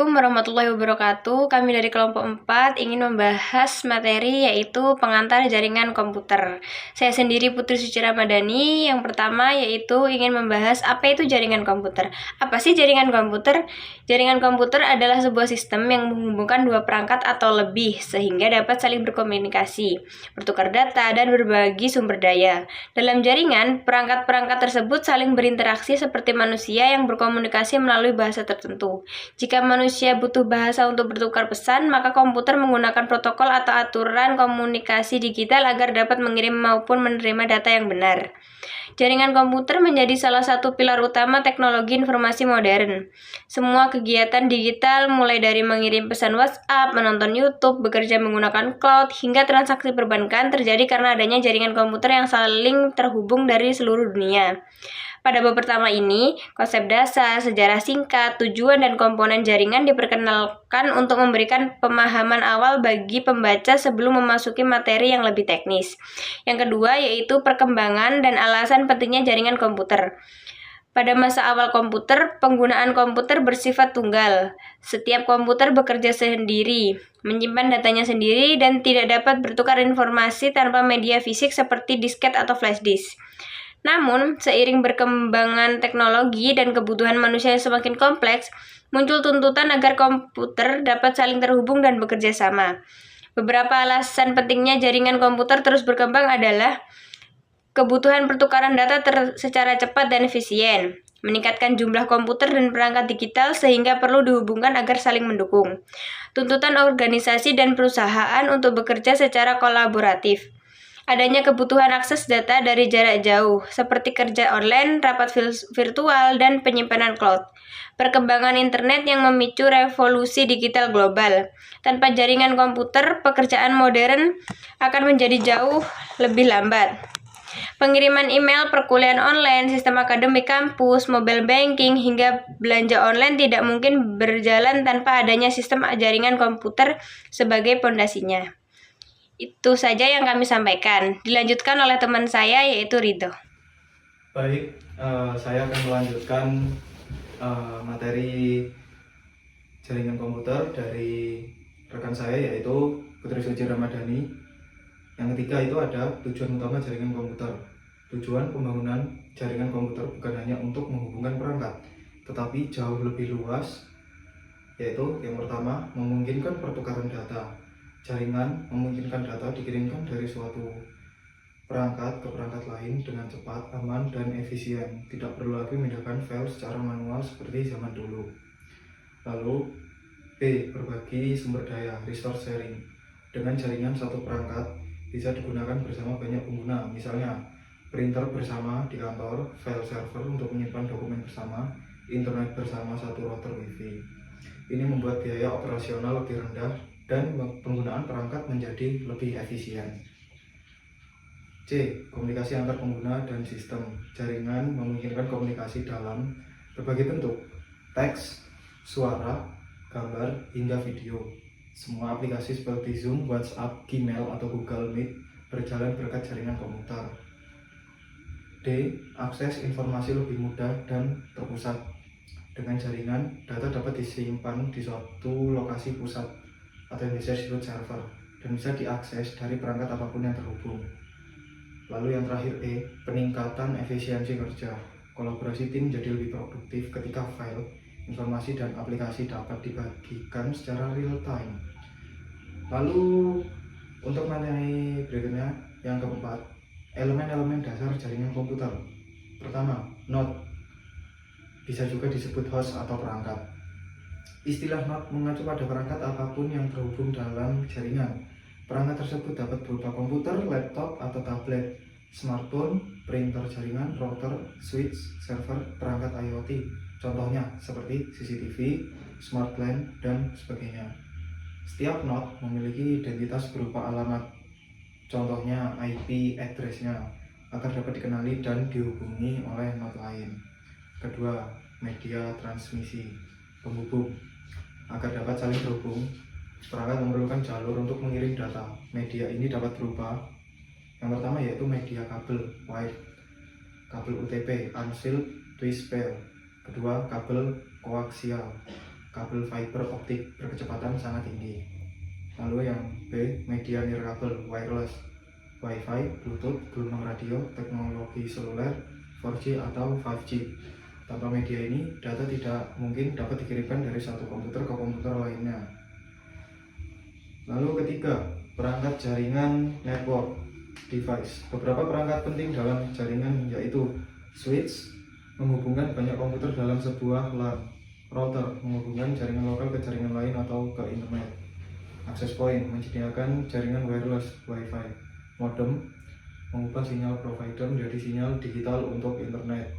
Assalamualaikum warahmatullahi wabarakatuh. Kami dari kelompok 4 ingin membahas materi yaitu pengantar jaringan komputer. Saya sendiri Putri Suci Ramadhani. Yang pertama yaitu ingin membahas apa itu jaringan komputer. Apa sih jaringan komputer? Jaringan komputer adalah sebuah sistem yang menghubungkan dua perangkat atau lebih sehingga dapat saling berkomunikasi, bertukar data, dan berbagi sumber daya. Dalam jaringan, perangkat-perangkat tersebut saling berinteraksi seperti manusia yang berkomunikasi melalui bahasa tertentu. Jika manusia butuh bahasa untuk bertukar pesan, maka komputer menggunakan protokol atau aturan komunikasi digital agar dapat mengirim maupun menerima data yang benar. Jaringan komputer menjadi salah satu pilar utama teknologi informasi modern. Semua kegiatan digital, mulai dari mengirim pesan WhatsApp, menonton YouTube, bekerja menggunakan cloud, hingga transaksi perbankan terjadi karena adanya jaringan komputer yang saling terhubung dari seluruh dunia. Pada bab pertama ini, konsep dasar, sejarah singkat, tujuan, dan komponen jaringan diperkenalkan untuk memberikan pemahaman awal bagi pembaca sebelum memasuki materi yang lebih teknis. Yang kedua yaitu perkembangan dan alasan pentingnya jaringan komputer. Pada masa awal komputer, penggunaan komputer bersifat tunggal. Setiap komputer bekerja sendiri, menyimpan datanya sendiri, dan tidak dapat bertukar informasi tanpa media fisik seperti disket atau flash disk. Namun, seiring berkembangan teknologi dan kebutuhan manusia yang semakin kompleks, muncul tuntutan agar komputer dapat saling terhubung dan bekerja sama. Beberapa alasan pentingnya jaringan komputer terus berkembang adalah kebutuhan pertukaran data secara cepat dan efisien, meningkatkan jumlah komputer dan perangkat digital sehingga perlu dihubungkan agar saling mendukung, tuntutan organisasi dan perusahaan untuk bekerja secara kolaboratif, adanya kebutuhan akses data dari jarak jauh, seperti kerja online, rapat virtual, dan penyimpanan cloud. Perkembangan internet yang memicu revolusi digital global. Tanpa jaringan komputer, pekerjaan modern akan menjadi jauh lebih lambat. Pengiriman email, perkuliahan online, sistem akademik kampus, mobile banking, hingga belanja online tidak mungkin berjalan tanpa adanya sistem jaringan komputer sebagai pondasinya. Itu saja yang kami sampaikan. Dilanjutkan oleh teman saya yaitu Ridho. Baik, saya akan melanjutkan materi jaringan komputer dari rekan saya yaitu Putri Suci Ramadhani. Yang ketiga itu ada tujuan utama jaringan komputer. Tujuan pembangunan jaringan komputer bukan hanya untuk menghubungkan perangkat, tetapi jauh lebih luas, yaitu yang pertama memungkinkan pertukaran data. Jaringan memungkinkan data dikirimkan dari suatu perangkat ke perangkat lain dengan cepat, aman, dan efisien. Tidak perlu lagi memindahkan file secara manual seperti zaman dulu. Lalu B. Berbagi sumber daya, resource sharing. Dengan jaringan satu perangkat bisa digunakan bersama banyak pengguna, misalnya printer bersama di kantor, file server untuk menyimpan dokumen bersama, internet bersama satu router wifi. Ini membuat biaya operasional lebih rendah dan penggunaan perangkat menjadi lebih efisien. C. Komunikasi antar pengguna dan sistem. Jaringan memungkinkan komunikasi dalam berbagai bentuk, teks, suara, gambar, hingga video. Semua aplikasi seperti Zoom, WhatsApp, Gmail, atau Google Meet berjalan berkat jaringan komputer. D. Akses informasi lebih mudah dan terpusat. Dengan jaringan, data dapat disimpan di suatu lokasi pusat atau yang bisa disebut server dan bisa diakses dari perangkat apapun yang terhubung. Lalu yang terakhir E, peningkatan efisiensi kerja. Kolaborasi tim jadi lebih produktif ketika file, informasi, dan aplikasi dapat dibagikan secara real time. Lalu untuk materi berikutnya, yang keempat, elemen-elemen dasar jaringan komputer. Pertama, node, bisa juga disebut host atau perangkat. Istilah node mengacu pada perangkat apapun yang terhubung dalam jaringan. Perangkat tersebut dapat berupa komputer, laptop, atau tablet, smartphone, printer jaringan, router, switch, server, perangkat IoT. Contohnya seperti CCTV, smart lamp, dan sebagainya. Setiap node memiliki identitas berupa alamat, contohnya IP address-nya, agar dapat dikenali dan dihubungi oleh node lain. Kedua, media transmisi, penghubung. Agar dapat saling terhubung, perangkat memerlukan jalur untuk mengirim data. Media ini dapat berupa yang pertama yaitu media kabel, wire, kabel UTP, unfilled twist pair. Kedua, kabel koaksial, kabel fiber optik berkecepatan sangat tinggi. Lalu yang B, media nirkabel wireless, Wi-Fi, Bluetooth, gelombang radio, teknologi seluler, 4G atau 5G. Tanpa media ini, data tidak mungkin dapat dikirimkan dari satu komputer ke komputer lainnya. Lalu ketiga, perangkat jaringan network device. Beberapa perangkat penting dalam jaringan yaitu switch, menghubungkan banyak komputer dalam sebuah LAN, router, menghubungkan jaringan lokal ke jaringan lain atau ke internet, access point, menyediakan jaringan wireless Wi-Fi, modem, mengubah sinyal provider menjadi sinyal digital untuk internet.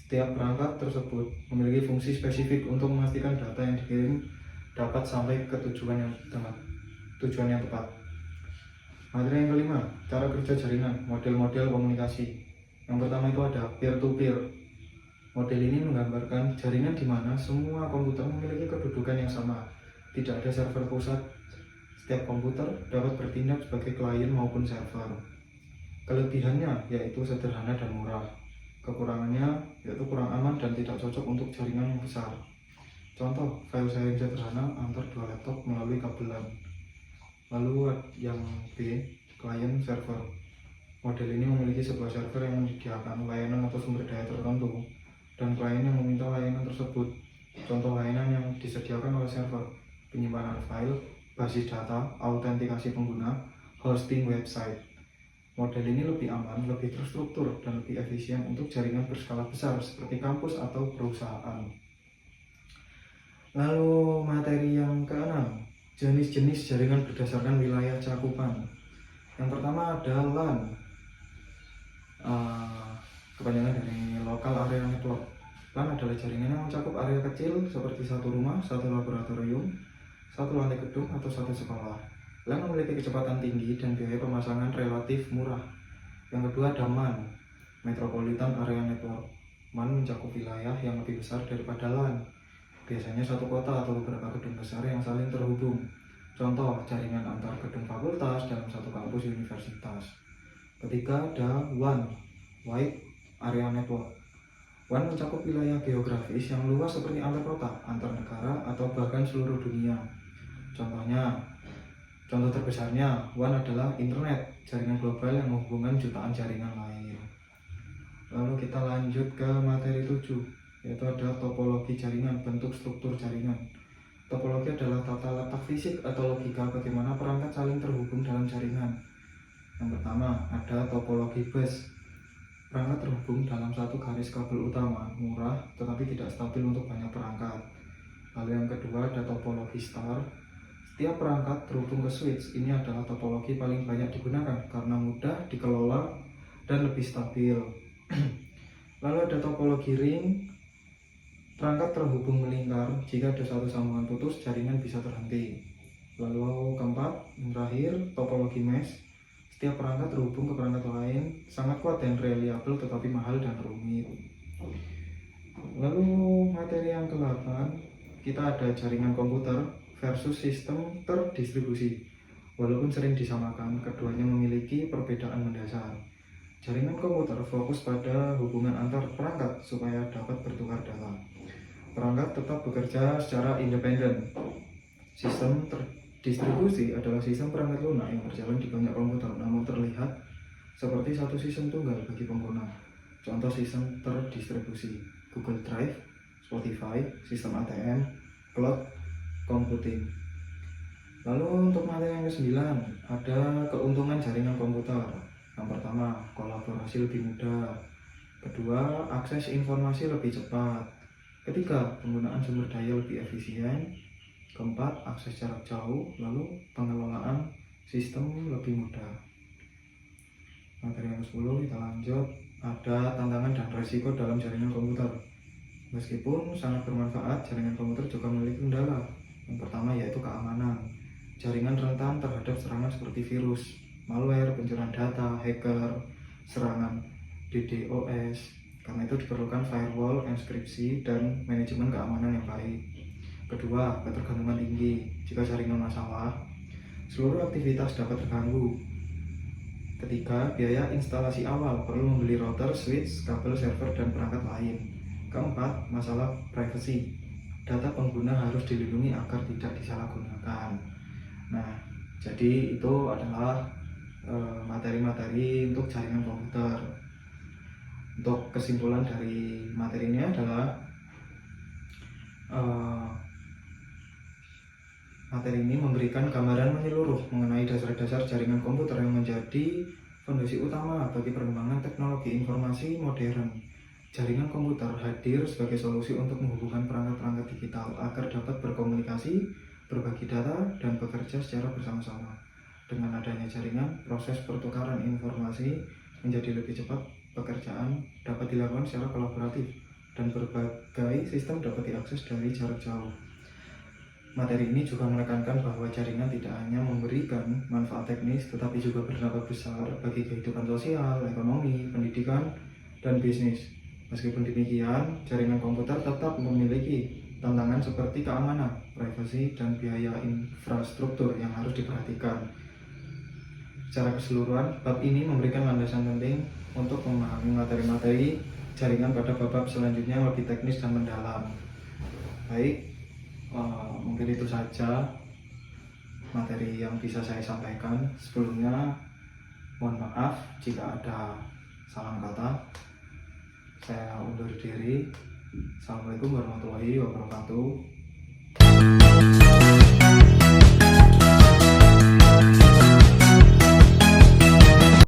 Setiap perangkat tersebut memiliki fungsi spesifik untuk memastikan data yang dikirim dapat sampai ke tujuan yang tepat. Materi yang kelima, cara kerja jaringan, model-model komunikasi. Yang pertama itu ada peer-to-peer. Model ini menggambarkan jaringan di mana semua komputer memiliki kedudukan yang sama. Tidak ada server pusat. Setiap komputer dapat bertindak sebagai klien maupun server. Kelebihannya yaitu sederhana dan murah. Kekurangannya yaitu kurang aman dan tidak cocok untuk jaringan yang besar. Contoh, file sharing sederhana antar dua laptop melalui kabel LAN. Lalu yang B, client server. Model ini memiliki sebuah server yang menyediakan layanan atau sumber daya tertentu dan klien yang meminta layanan tersebut. Contoh layanan yang disediakan oleh server: penyimpanan file, basis data, autentikasi pengguna, hosting website. Model ini lebih aman, lebih terstruktur, dan lebih efisien untuk jaringan berskala besar seperti kampus atau perusahaan. Lalu materi yang keenam, jenis-jenis jaringan berdasarkan wilayah cakupan. Yang pertama ada LAN, kepanjangan dari Local Area Network. LAN adalah jaringan yang mencakup area kecil seperti satu rumah, satu laboratorium, satu lantai gedung, atau satu sekolah. LAN memiliki kecepatan tinggi dan biaya pemasangan relatif murah. Yang kedua ada MAN, Metropolitan Area Network. MAN mencakup wilayah yang lebih besar daripada LAN. Biasanya satu kota atau beberapa gedung besar yang saling terhubung. Contoh, jaringan antar gedung fakultas dalam satu kampus universitas. Ketiga ada WAN, Wide Area Network. WAN mencakup wilayah geografis yang luas seperti antar kota, antar negara, atau bahkan seluruh dunia. Contoh terbesarnya, WAN adalah internet, jaringan global yang menghubungkan jutaan jaringan lain. Lalu kita lanjut ke materi 7, yaitu ada topologi jaringan, bentuk struktur jaringan. Topologi adalah tata letak fisik atau logika bagaimana perangkat saling terhubung dalam jaringan. Yang pertama ada topologi bus. Perangkat terhubung dalam satu garis kabel utama, murah tetapi tidak stabil untuk banyak perangkat. Lalu yang kedua ada topologi star. Setiap perangkat terhubung ke switch. Ini adalah topologi paling banyak digunakan karena mudah dikelola dan lebih stabil. Lalu ada topologi ring. Perangkat terhubung melingkar. Jika ada satu sambungan putus, jaringan bisa terhenti. Lalu keempat, yang terakhir, topologi mesh. Setiap perangkat terhubung ke perangkat lain, sangat kuat dan reliable tetapi mahal dan rumit. Lalu materi yang ke-8, kita ada jaringan komputer versus sistem terdistribusi. Walaupun sering disamakan, keduanya memiliki perbedaan mendasar. Jaringan komputer fokus pada hubungan antar perangkat supaya dapat bertukar data. Perangkat tetap bekerja secara independen. Sistem terdistribusi adalah sistem perangkat lunak yang berjalan di banyak komputer, namun terlihat seperti satu sistem tunggal bagi pengguna. Contoh sistem terdistribusi: Google Drive, Spotify, sistem ATM, cloud computing. Lalu untuk materi yang ke-9 ada keuntungan jaringan komputer. Yang pertama, kolaborasi lebih mudah. Kedua, akses informasi lebih cepat. Ketiga, penggunaan sumber daya lebih efisien. Keempat, akses jarak jauh. Lalu pengelolaan sistem lebih mudah. Materi yang ke-10 kita lanjut. Ada tantangan dan resiko dalam jaringan komputer. Meskipun sangat bermanfaat, jaringan komputer juga memiliki kendala. Yang pertama yaitu keamanan. Jaringan rentan terhadap serangan seperti virus, malware, pencurian data, hacker, serangan DDoS. Karena itu diperlukan firewall, enkripsi, dan manajemen keamanan yang baik. Kedua, ketergantungan tinggi. Jika jaringan masalah, seluruh aktivitas dapat terganggu. Ketiga, biaya instalasi awal, perlu membeli router, switch, kabel server, dan perangkat lain. Keempat, masalah privacy. data pengguna harus dilindungi agar tidak disalahgunakan. Nah, jadi itu adalah materi-materi untuk jaringan komputer. Untuk kesimpulan dari materi ini adalah materi ini memberikan gambaran menyeluruh mengenai dasar-dasar jaringan komputer yang menjadi fondasi utama bagi perkembangan teknologi informasi modern. Jaringan komputer hadir sebagai solusi untuk menghubungkan perangkat-perangkat digital agar dapat berkomunikasi, berbagi data, dan bekerja secara bersama-sama. Dengan adanya jaringan, proses pertukaran informasi menjadi lebih cepat, pekerjaan dapat dilakukan secara kolaboratif, dan berbagai sistem dapat diakses dari jarak jauh. Materi ini juga menekankan bahwa jaringan tidak hanya memberikan manfaat teknis, tetapi juga berdampak besar bagi kehidupan sosial, ekonomi, pendidikan, dan bisnis. Meskipun demikian, jaringan komputer tetap memiliki tantangan seperti keamanan, privasi, dan biaya infrastruktur yang harus diperhatikan. Secara keseluruhan, bab ini memberikan landasan penting untuk memahami materi-materi jaringan pada bab selanjutnya yang lebih teknis dan mendalam. Baik, mungkin itu saja materi yang bisa saya sampaikan. Sebelumnya, mohon maaf jika ada salah kata. Saya undur diri. Assalamualaikum warahmatullahi wabarakatuh.